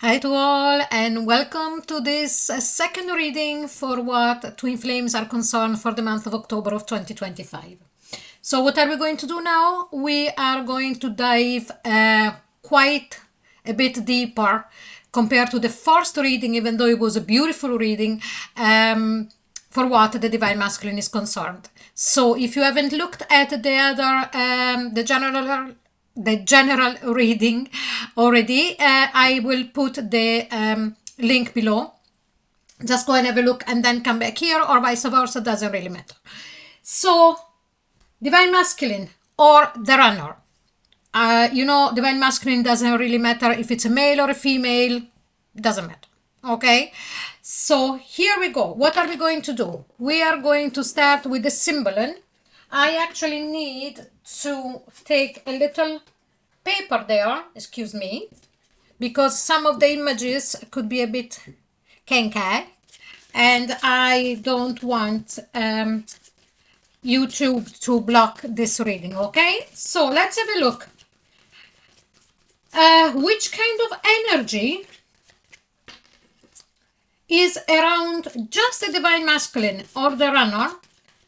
Hi to all, and welcome to this second reading for what twin flames are concerned for the month of October of 2025. So what are we going to do now? We are going to dive quite a bit deeper compared to the first reading, even though it was a beautiful reading, for what the divine masculine is concerned. So if you haven't looked at the other, the general reading already, I will put the link below. Just go and have a look and then come back here, or vice versa, doesn't really matter. So divine masculine or the runner. Divine masculine doesn't really matter if it's a male or a female, doesn't matter. Okay, so here we go. What are we going to do? We are going to start with the symbolon. I actually need to take a little paper there, excuse me, because some of the images could be a bit kenkai, and I don't want YouTube to block this reading. Okay, so let's have a look. Which kind of energy is around just the divine masculine or the runner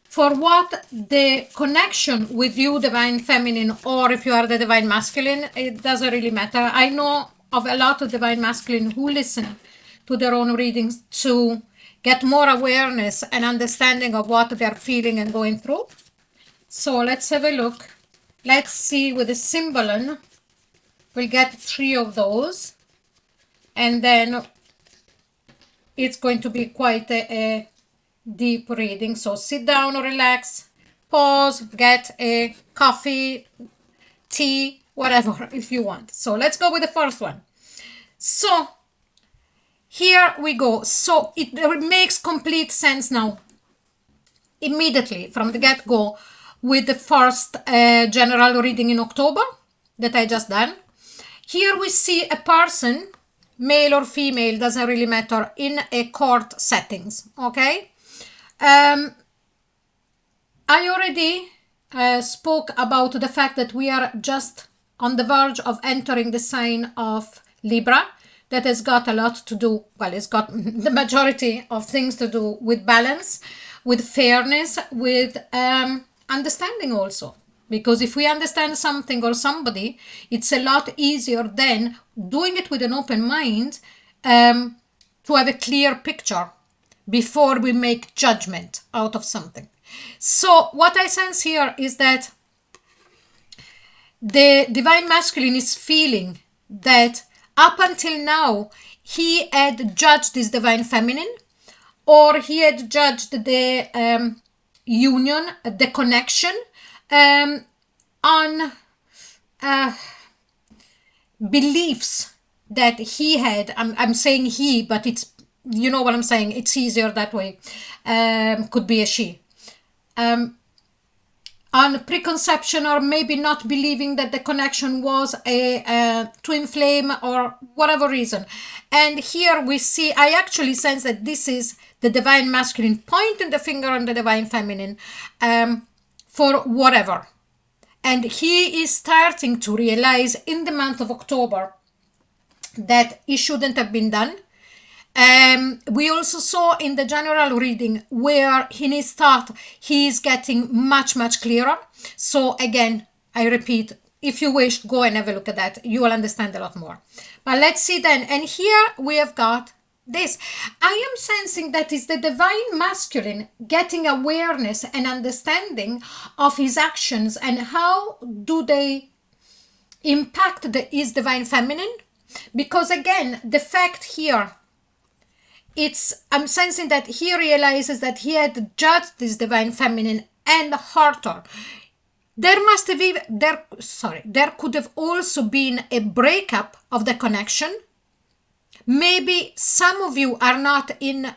for what the connection with you, divine feminine, or if you are the divine masculine, it doesn't really matter. I know of a lot of divine masculine who listen to their own readings to get more awareness and understanding of what they're feeling and going through. So let's have a look. Let's see with the symbolon. We'll get 3 of those, and then it's going to be quite a deep reading. So sit down or relax, pause, get a coffee, tea, whatever if you want. So let's go with the first one. So here we go. So it makes complete sense now, immediately from the get-go, with the first general reading in October that I just done. Here we see a person, male or female, doesn't really matter, in a court settings. Okay, I already spoke about the fact that we are just on the verge of entering the sign of Libra. That has got a lot to do, well, it's got the majority of things to do with balance, with fairness, with understanding also. Because if we understand something or somebody, it's a lot easier than doing it with an open mind, to have a clear picture before we make judgment out of something. So what I sense here is that the divine masculine is feeling that up until now he had judged his divine feminine, or he had judged the union, the connection, on beliefs that he had. I'm saying he, but it's, you know what I'm saying, it's easier that way. Could be a she. On preconception, or maybe not believing that the connection was a twin flame or whatever reason. And here we see, I actually sense that this is the divine masculine pointing the finger on the divine feminine, for whatever. And he is starting to realize in the month of October that it shouldn't have been done. We also saw in the general reading where in his thought he is getting much clearer. So again, I repeat, if you wish, go and have a look at that. You will understand a lot more. But let's see then. And here we have got this. I am sensing that is the divine masculine getting awareness and understanding of his actions and how do they impact his divine feminine. Because again, the fact here, I'm sensing that he realizes that he had judged this divine feminine and hurt her. There could have also been a breakup of the connection. Maybe some of you are not in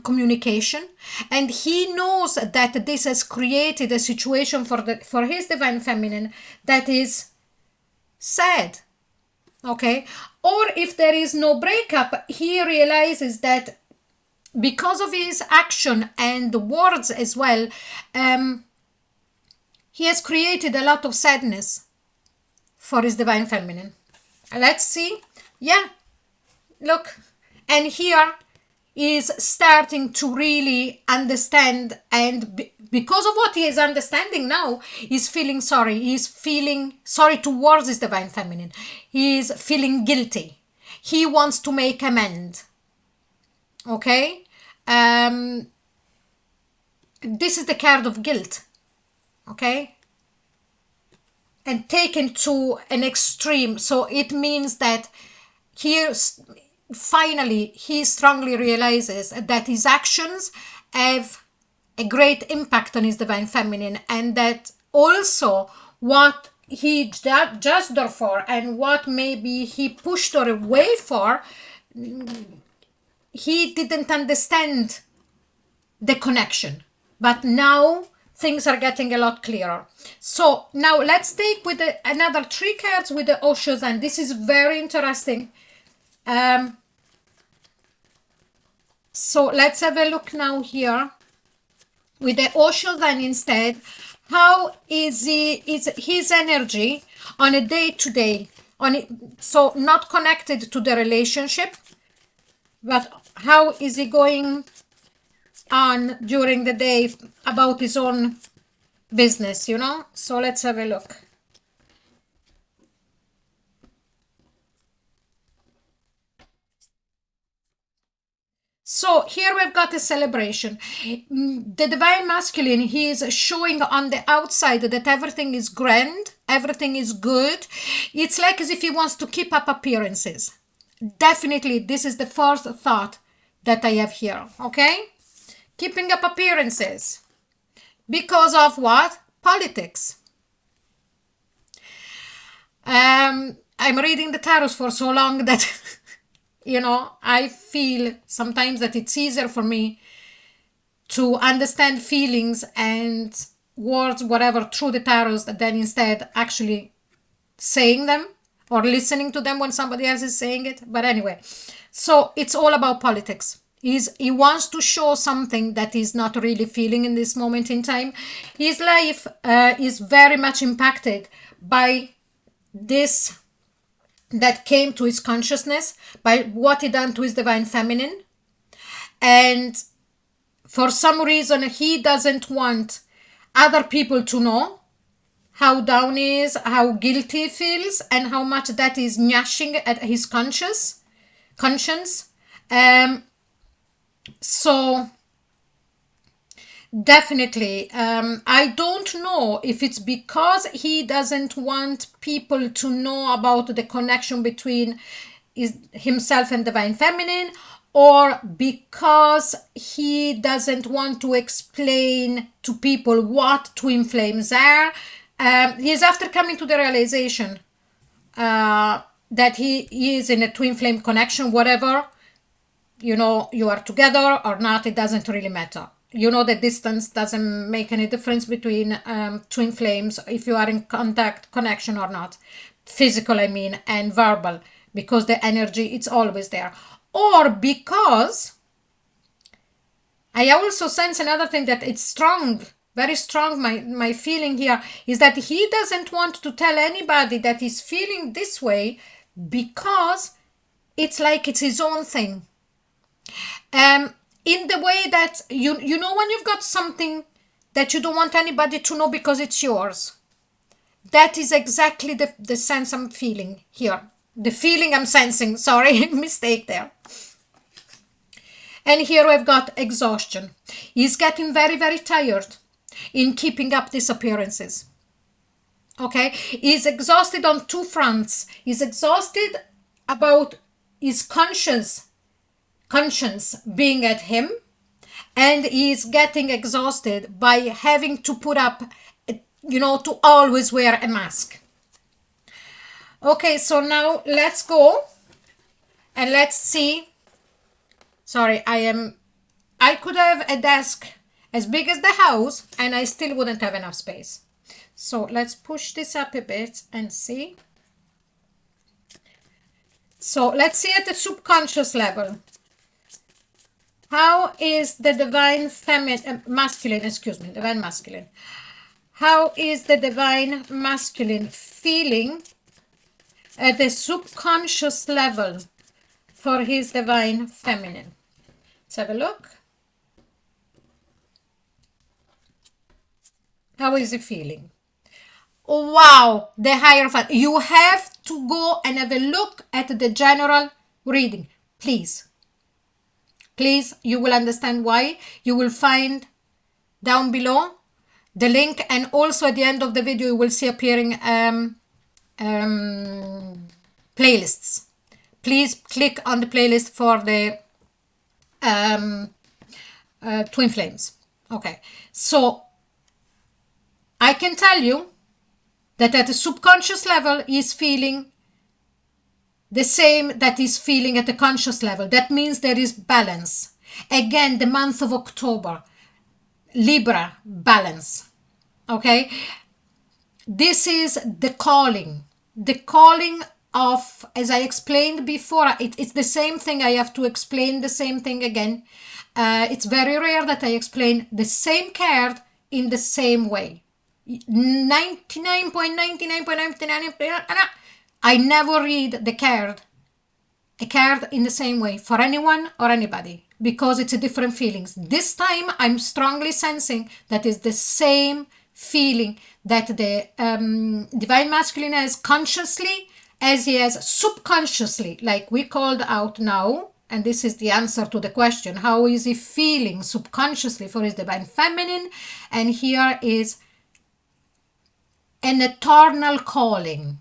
communication, and he knows that this has created a situation for his divine feminine that is sad. Okay, or if there is no breakup, he realizes that because of his action and the words as well, he has created a lot of sadness for his divine feminine. Let's see. Yeah, Look, and here is starting to really understand, and because of what he is understanding now, he's feeling sorry. He's feeling sorry towards his divine feminine. He is feeling guilty. He wants to make amends. Okay, um, this is the card of guilt. Okay, and taken to an extreme. So it means that here finally he strongly realizes that his actions have a great impact on his divine feminine, and that also what he judged her for and what maybe he pushed her away for, he didn't understand the connection. But now things are getting a lot clearer. So now let's take with another three cards with the Osho Zen. This is very interesting. So let's have a look now here with the Osho Zen instead. How is his energy on a day-to-day, so not connected to the relationship, but how is he going on during the day about his own business, you know? So let's have a look. So here we've got a celebration. The divine masculine, he is showing on the outside that everything is grand, everything is good. It's like as if he wants to keep up appearances. Definitely, this is the first thought that I have here, okay? Keeping up appearances. Because of what? Politics. I'm reading the tarot for so long that you know, I feel sometimes that it's easier for me to understand feelings and words, whatever, through the tarot than instead actually saying them or listening to them when somebody else is saying it. But anyway, so it's all about politics. He wants to show something that he's not really feeling in this moment in time. His life is very much impacted by this that came to his consciousness, by what he done to his divine feminine. And for some reason, he doesn't want other people to know how down he is, how guilty he feels, and how much that is gnashing at his conscience. So definitely, I don't know if it's because he doesn't want people to know about the connection between himself and divine feminine, or because he doesn't want to explain to people what twin flames are. He's after coming to the realization that he is in a twin flame connection, whatever, you know, you are together or not, it doesn't really matter. You know, the distance doesn't make any difference between twin flames, if you are in contact, connection or not. Physical, I mean, and verbal, because the energy, it's always there. Or because I also sense another thing, that it's strong, very strong. My feeling here is that he doesn't want to tell anybody that he's feeling this way, because it's like it's his own thing. In the way that you know, when you've got something that you don't want anybody to know because it's yours. That is exactly the sense I'm feeling here. The feeling I'm sensing, sorry, mistake there. And here we've got exhaustion. He's getting very, very tired in keeping up these appearances. Okay, he's exhausted on two fronts. He's exhausted about his conscience being at him, and he's getting exhausted by having to put up, you know, to always wear a mask. Okay, so now let's go and let's see. Sorry, I could have a desk as big as the house and I still wouldn't have enough space. So let's push this up a bit and see. So let's see at the subconscious level. How is the divine masculine? How is the divine masculine feeling at the subconscious level for his divine feminine. Let's have a look. How is he feeling? Oh, wow, the Hierophant. You have to go and have a look at the general reading. Please, you will understand why. You will find down below the link, and also at the end of the video you will see appearing playlists. Please click on the playlist for the twin flames. Okay, so I can tell you that at the subconscious level is feeling the same that is feeling at the conscious level. That means there is balance. Again, the month of October, Libra, balance. Okay, this is the calling of, as I explained before, it's the same thing. I have to explain the same thing again. It's very rare that I explain the same card in the same way. 99.99.99%, I never read a card in the same way for anyone or anybody, because it's a different feelings. This time I'm strongly sensing that is the same feeling that the divine masculine has consciously as he has subconsciously, like we called out now. And this is the answer to the question, how is he feeling subconsciously for his divine feminine? And here is an eternal calling.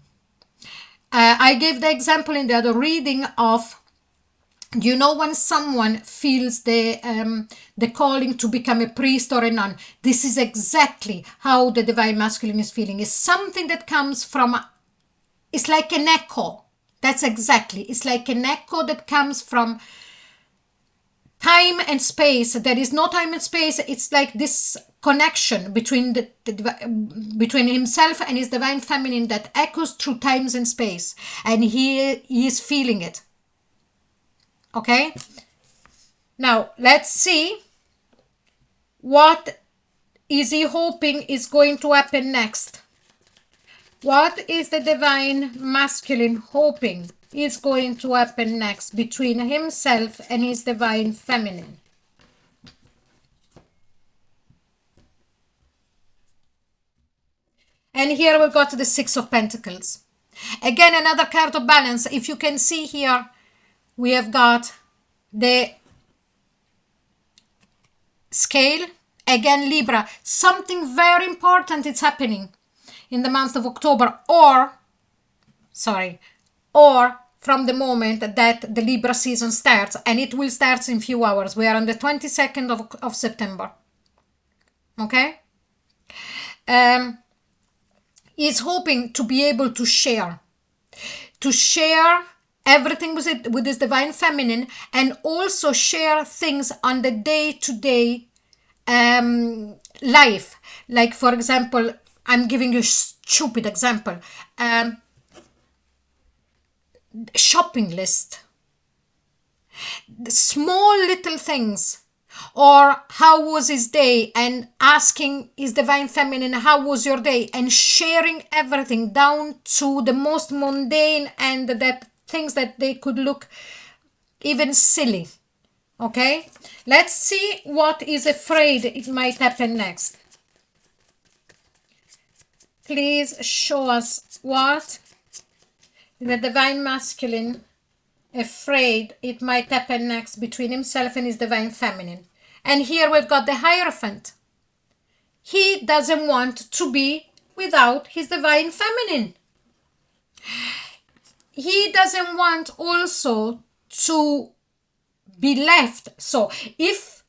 I gave the example in the other reading of, you know, when someone feels the calling to become a priest or a nun. This is exactly how the divine masculine is feeling. It's something that comes from, it's like an echo. That's exactly, it's like an echo that comes from time and space. There is no time and space. It's like this connection between between himself and his divine feminine that echoes through times and space, and he is feeling it. Okay, now let's see what is he hoping is going to happen next. What is the divine masculine hoping is going to happen next between himself and his divine feminine? And here we've got the Six of Pentacles. Again, another card of balance. If you can see here, we have got the scale. Again, Libra. Something very important is happening in the month of October, or from the moment that the Libra season starts, and it will start in few hours. We are on the 22nd of September. Okay? Is hoping to be able to share everything with his divine feminine, and also share things on the day-to-day life. Like, for example, I'm giving you a stupid example. Shopping list. The small little things. Or how was his day, and asking his divine feminine, how was your day? And sharing everything down to the most mundane and that things that they could look even silly. Okay? Let's see what is afraid it might happen next. Please show us what the divine masculine afraid it might happen next between himself and his divine feminine. And here we've got the Hierophant. He doesn't want to be without his divine feminine. He doesn't want also to be left. So if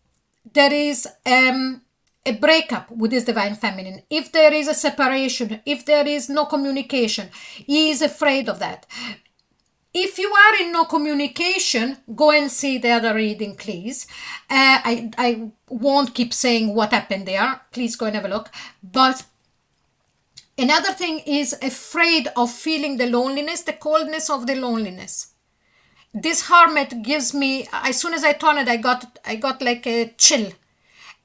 there is a breakup with his divine feminine, if there is a separation, if there is no communication, he is afraid of that. If you are in no communication, go and see the other reading, please. I won't keep saying what happened there. Please go and have a look. But another thing is afraid of feeling the loneliness, the coldness of the loneliness. This Hermit gives me, as soon as I turn it, I got like a chill.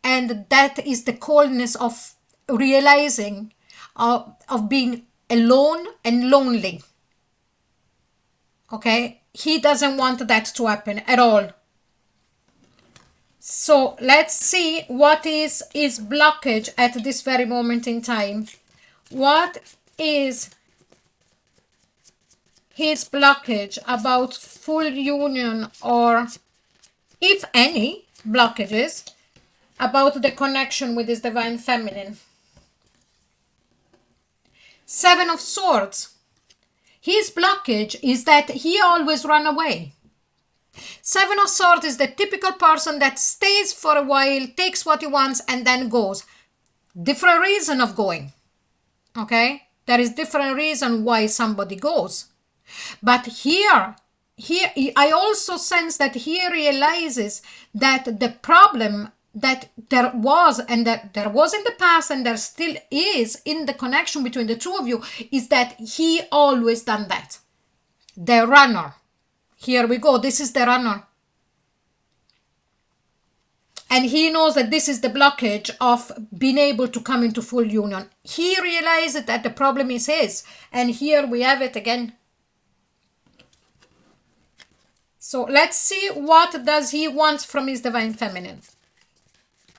And that is the coldness of realizing of being alone and lonely. Okay, he doesn't want that to happen at all. So let's see what is his blockage at this very moment in time. What is his blockage about full union, or if any blockages about the connection with his divine feminine? Seven of Swords. His blockage is that he always run away. Seven of Swords is the typical person that stays for a while, takes what he wants, and then goes. Different reason of going. Okay? There is different reason why somebody goes. But here, I also sense that he realizes that the problem that there was, and that there was in the past, and there still is in the connection between the two of you, is that he always done that. The runner. Here we go. This is the runner. And he knows that this is the blockage of being able to come into full union. He realizes that the problem is his. And here we have it again. So let's see, what does he want from his divine feminine?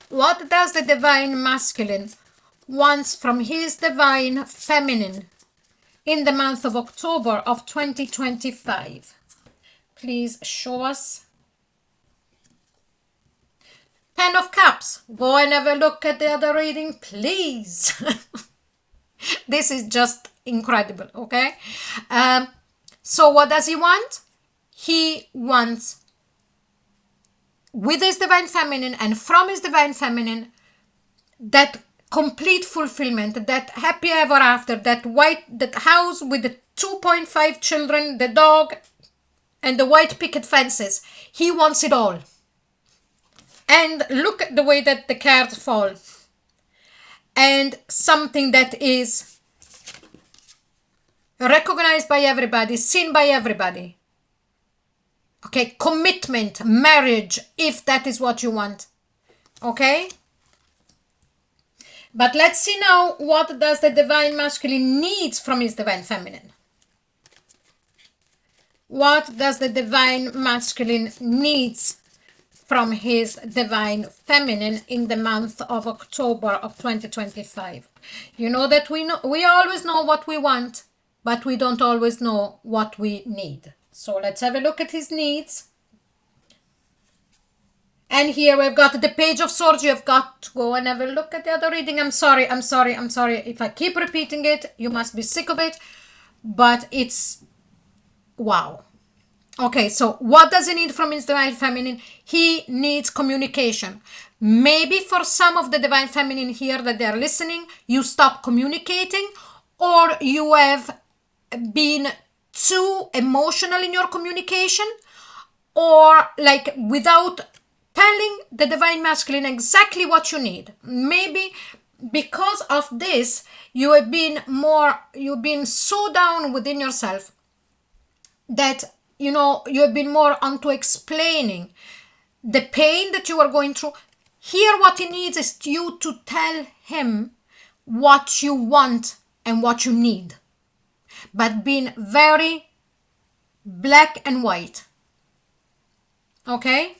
What does the divine masculine want from his divine feminine in the month of October of 2025? Please show us. Ten of Cups. Go and have a look at the other reading, please. This is just incredible, okay? So what does he want? He wants, with his divine feminine and from his divine feminine, that complete fulfillment, that happy ever after, that house with the 2.5 children, the dog, and the white picket fences. He wants it all. And look at the way that the cards fall. And something that is recognized by everybody, seen by everybody. Okay, commitment, marriage, if that is what you want. Okay? But let's see now, what does the divine masculine needs from his divine feminine? What does the divine masculine needs from his divine feminine in the month of October of 2025? You know that we always know what we want, but we don't always know what we need. So let's have a look at his needs. And here we've got the Page of Swords. You've got to go and have a look at the other reading. I'm sorry. If I keep repeating it, you must be sick of it. But it's wow. Okay, so what does he need from his divine feminine? He needs communication. Maybe for some of the divine feminine here that they're listening, you stop communicating, or you have been too emotional in your communication, or like without telling the divine masculine exactly what you need. Maybe because of this, you've been so down within yourself that you have been more onto explaining the pain that you are going through. Here what he needs is you to tell him what you want and what you need, but being very black and white. Okay?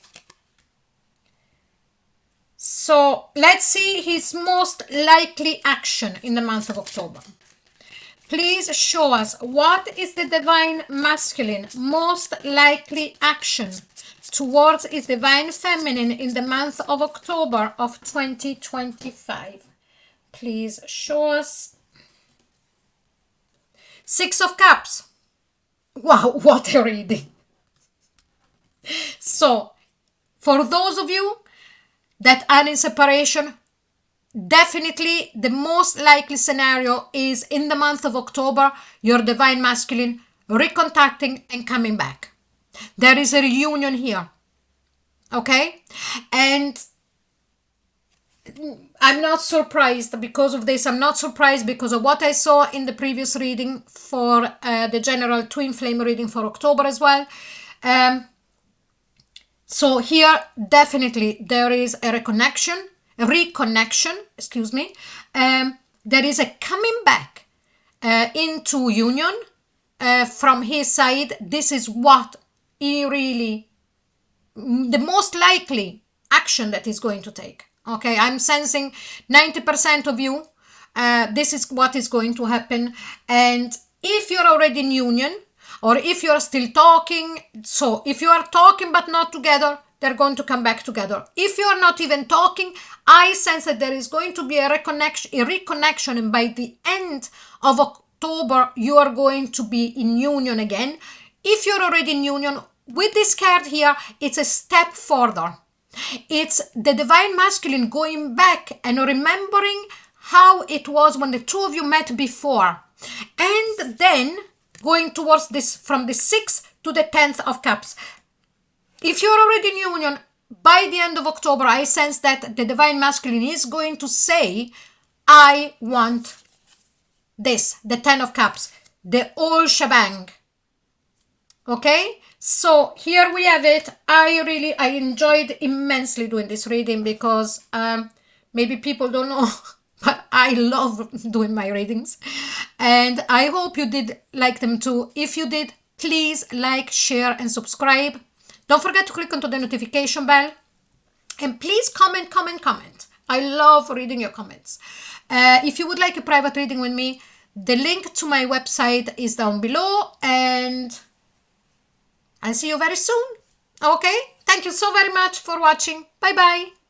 So let's see his most likely action in the month of October. Please show us, what is the divine masculine most likely action towards his divine feminine in the month of October of 2025? Please show us. Six of Cups. Wow, what a reading. So, for those of you that are in separation, definitely the most likely scenario is in the month of October, your divine masculine recontacting and coming back. There is a reunion here. Okay? And I'm not surprised because of this. I'm not surprised because of what I saw in the previous reading for the general twin flame reading for October as well. So here, definitely there is a reconnection, excuse me. There is a coming back into union from his side. This is what really the most likely action that is going to take. Okay, I'm sensing 90% of you, this is what is going to happen. And if you're already in union, or if you're still talking, so if you are talking but not together, they're going to come back together. If you're not even talking, I sense that there is going to be a reconnection, and by the end of October, you are going to be in union again. If you're already in union, with this card here, it's a step further. It's the divine masculine going back and remembering how it was when the two of you met before, and then going towards this from the 6th to the 10th of cups. If you're already in union, by the end of October, I sense that the divine masculine is going to say, I want this, the 10 of cups, the whole shebang. Okay, so here we have it. I enjoyed immensely doing this reading because maybe people don't know, but I love doing my readings, and I hope you did like them too. If you did, please like, share, and subscribe. Don't forget to click onto the notification bell, and please comment. I love reading your comments. If you would like a private reading with me, the link to my website is down below, and I'll see you very soon. Okay? Thank you so very much for watching. Bye bye.